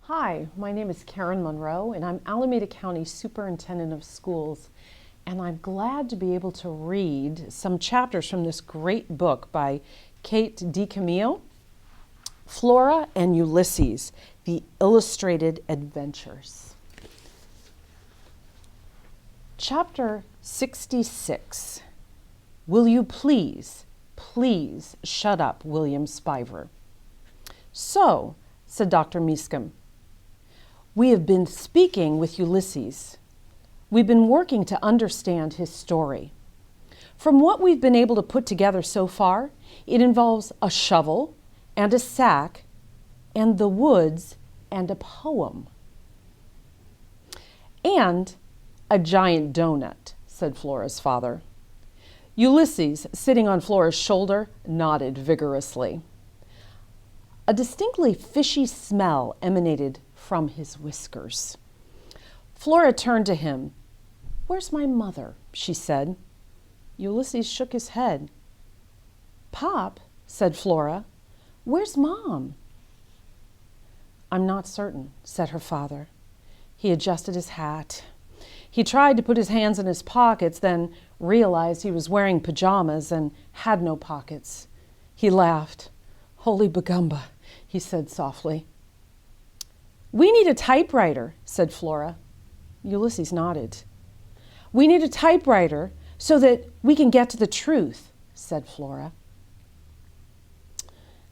Hi, my name is Karen Monroe, and I'm Alameda County Superintendent of Schools. And I'm glad to be able to read some chapters from this great book by Kate DiCamillo, Flora and Ulysses, The Illustrated Adventures. Chapter 66, Will you please shut up, William Spiver? So, said Dr. Meascom, we have been speaking with Ulysses. We've been working to understand his story. From what we've been able to put together so far, it involves a shovel and a sack and the woods and a poem. And a giant donut, said Flora's father. Ulysses, sitting on Flora's shoulder, nodded vigorously. A distinctly fishy smell emanated from his whiskers. Flora turned to him. "Where's my mother?" she said. Ulysses shook his head. "Pop," said Flora, "where's Mom?" "I'm not certain," said her father. He adjusted his hat. He tried to put his hands in his pockets, then realized he was wearing pajamas and had no pockets. He laughed. "Holy Bagumba," he said softly. "We need a typewriter," said Flora. Ulysses nodded. "We need a typewriter so that we can get to the truth," said Flora.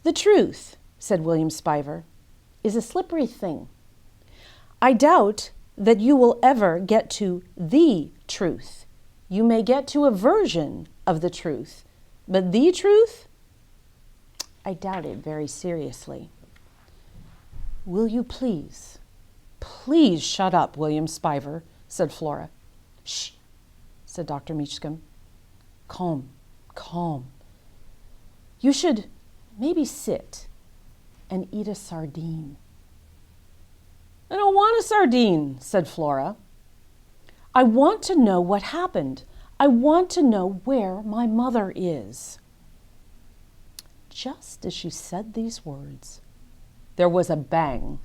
"The truth," said William Spiver, "is a slippery thing. I doubt that you will ever get to the truth. You may get to a version of the truth, but the truth? I doubt it very seriously. Will you please shut up, William Spiver," said Flora. "Shh," said Dr. Meascom. Calm. You should maybe sit and eat a sardine." "I don't want a sardine," said Flora. "I want to know what happened. I want to know where my mother is." Just as she said these words, there was a bang,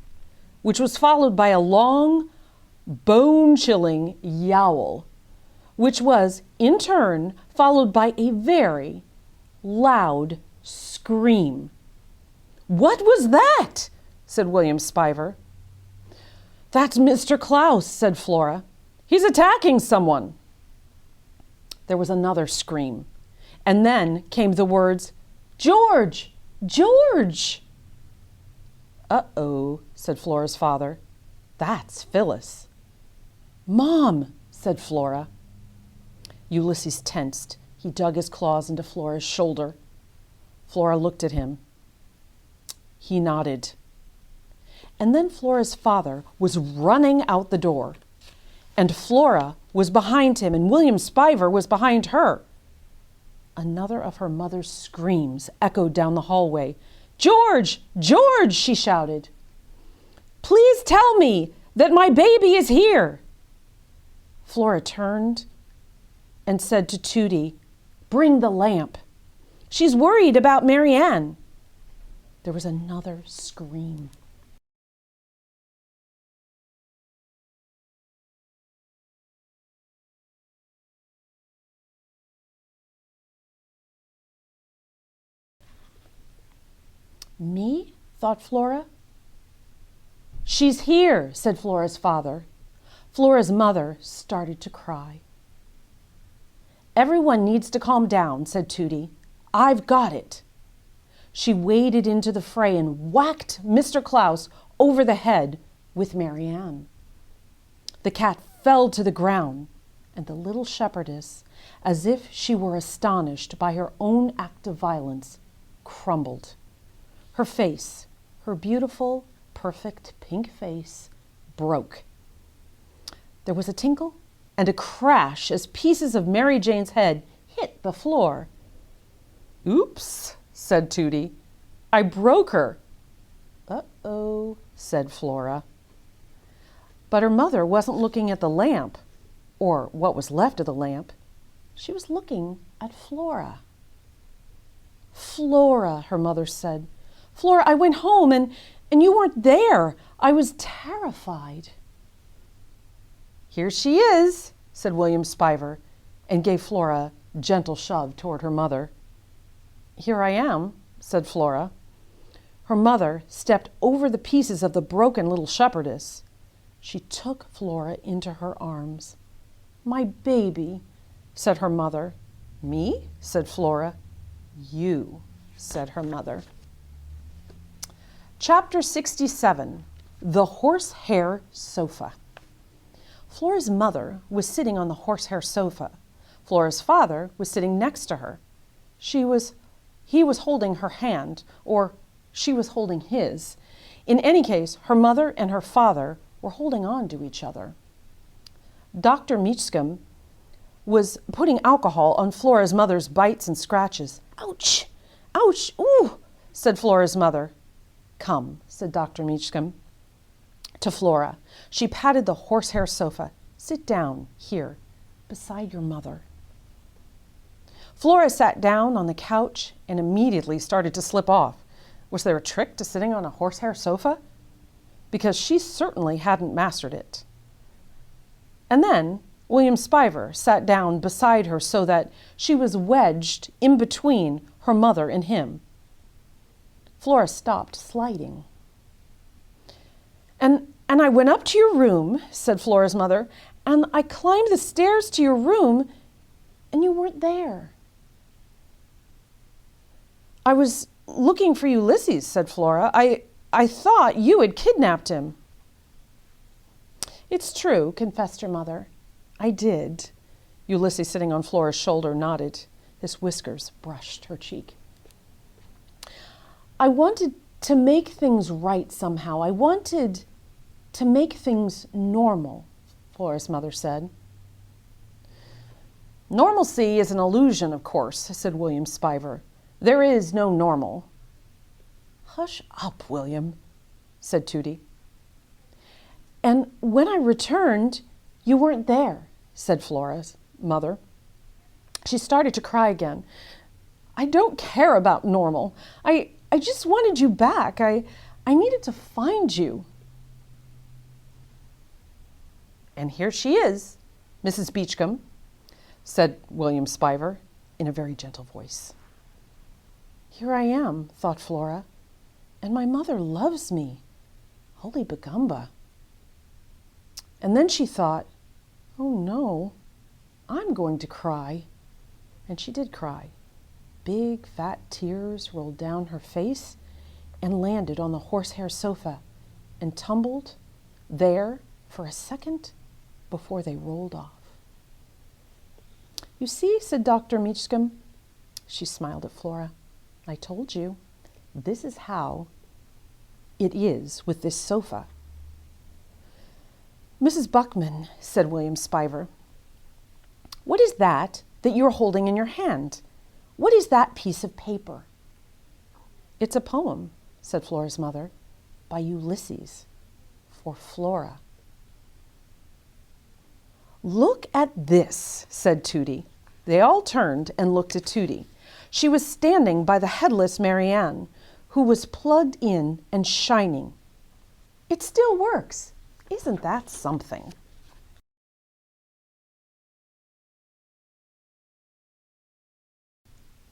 which was followed by a long, bone-chilling yowl, which was, in turn, followed by a very loud scream. "What was that?" said William Spiver. "That's Mr. Klaus," said Flora. "He's attacking someone." There was another scream, and then came the words, "George! George!" "Uh-oh," said Flora's father. "That's Phyllis." "Mom," said Flora. Ulysses tensed. He dug his claws into Flora's shoulder. Flora looked at him. He nodded. And then Flora's father was running out the door, and Flora was behind him, and William Spiver was behind her. Another of her mother's screams echoed down the hallway. "George! George!" she shouted. "Please tell me that my baby is here." Flora turned and said to Tootie, "Bring the lamp. She's worried about Marianne." There was another scream. "Me?" thought Flora. "She's here," said Flora's father. Flora's mother started to cry. "Everyone needs to calm down," said Tootie. "I've got it." She waded into the fray and whacked Mr. Klaus over the head with Marianne. The cat fell to the ground, and the little shepherdess, as if she were astonished by her own act of violence, crumbled. Her face, her beautiful, perfect pink face, broke. There was a tinkle and a crash as pieces of Mary Jane's head hit the floor. "Oops," said Tootie. "I broke her." "Uh-oh," said Flora. But her mother wasn't looking at the lamp, or what was left of the lamp. She was looking at Flora. "Flora," her mother said. "Flora, I went home and you weren't there. I was terrified. Here she is, said William Spiver, and gave Flora a gentle shove toward her mother. Here I am, said Flora. Her mother stepped over the pieces of the broken little shepherdess. She took Flora into her arms. My baby, said her mother. Me? Said Flora. You, said her mother. Chapter 67, The Horsehair Sofa. Flora's mother was sitting on the horsehair sofa. Flora's father was sitting next to her. He was holding her hand, or she was holding his. In any case, her mother and her father were holding on to each other. Dr. Meachcomb was putting alcohol on Flora's mother's bites and scratches. Ouch! Ouch! Ooh! Said Flora's mother. Come, said Dr. Meachcomb to Flora. She patted the horsehair sofa. Sit down here, beside your mother. Flora sat down on the couch and immediately started to slip off. Was there a trick to sitting on a horsehair sofa? Because she certainly hadn't mastered it. And then William Spiver sat down beside her so that she was wedged in between her mother and him. Flora stopped sliding. And I went up to your room, said Flora's mother, and I climbed the stairs to your room, and you weren't there. I was looking for Ulysses, said Flora. I thought you had kidnapped him. It's true, confessed her mother. I did. Ulysses, sitting on Flora's shoulder, nodded. His whiskers brushed her cheek. I wanted to make things right somehow. I wanted to make things normal, Flora's mother said. Normalcy is an illusion, of course, said William Spiver. There is no normal. Hush up, William, said Tootie. And when I returned, you weren't there, said Flora's mother. She started to cry again. I don't care about normal. I just wanted you back. I needed to find you. And here she is, Mrs. Beachcomb, said William Spiver in a very gentle voice. Here I am, thought Flora, and my mother loves me. Holy Bagumba. And then she thought, oh no, I'm going to cry. And she did cry. Big, fat tears rolled down her face and landed on the horsehair sofa and tumbled there for a second before they rolled off. You see, said Dr. Meachcomb. She smiled at Flora. I told you, this is how it is with this sofa. Mrs. Buckman, said William Spiver, what is that you're holding in your hand? What is that piece of paper? It's a poem, said Flora's mother, by Ulysses, for Flora. Look at this, said Tootie. They all turned and looked at Tootie. She was standing by the headless Marianne, who was plugged in and shining. It still works. Isn't that something?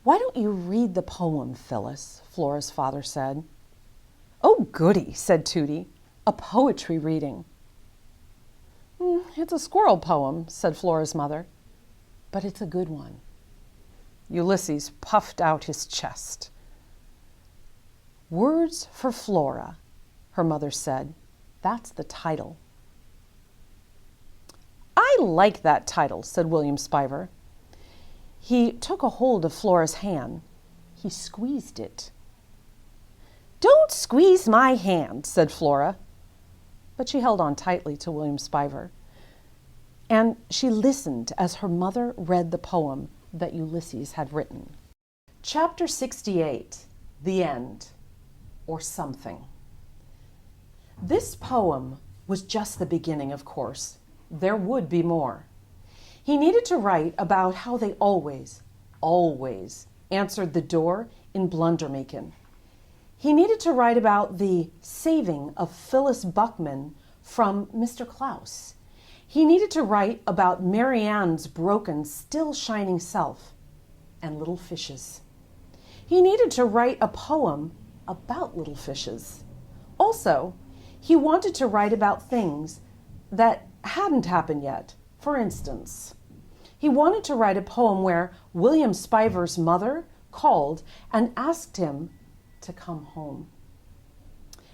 Why don't you read the poem, Phyllis? Flora's father said. Oh, goody, said Tootie. A poetry reading. It's a squirrel poem, said Flora's mother, but it's a good one. Ulysses puffed out his chest. Words for Flora, her mother said. That's the title. I like that title, said William Spiver. He took a hold of Flora's hand. He squeezed it. Don't squeeze my hand, said Flora. But she held on tightly to William Spiver. And she listened as her mother read the poem that Ulysses had written. Chapter 68, The End, or Something. This poem was just the beginning, of course. There would be more. He needed to write about how they always answered the door in Blundermaken. He needed to write about the saving of Phyllis Buckman from Mr. Klaus. He needed to write about Marianne's broken, still shining self and little fishes. He needed to write a poem about little fishes. Also, he wanted to write about things that hadn't happened yet. For instance, he wanted to write a poem where William Spiver's mother called and asked him to come home.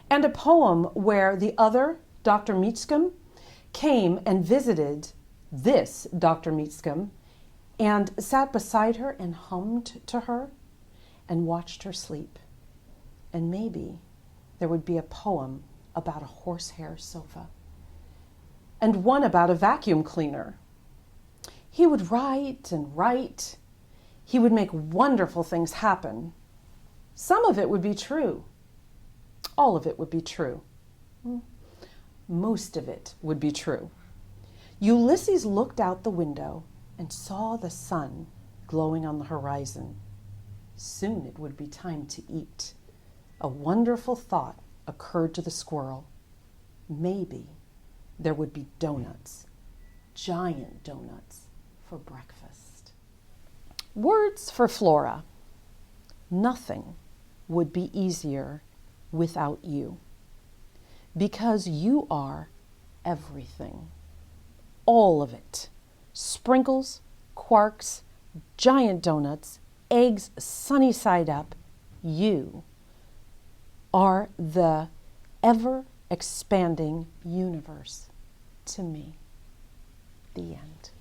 And a poem where the other, Dr. Meetscombe, came and visited this Dr. Meetscombe and sat beside her and hummed to her and watched her sleep. And maybe there would be a poem about a horsehair sofa and one about a vacuum cleaner. He would write and write. He would make wonderful things happen. Some of it would be true. All of it would be true. Most of it would be true. Ulysses looked out the window and saw the sun glowing on the horizon. Soon it would be time to eat. A wonderful thought occurred to the squirrel. Maybe there would be donuts, giant donuts, for breakfast. Words for Flora. Nothing would be easier without you, because you are everything. All of it. Sprinkles, quarks, giant donuts, eggs sunny side up. You are the ever-expanding universe to me. The end.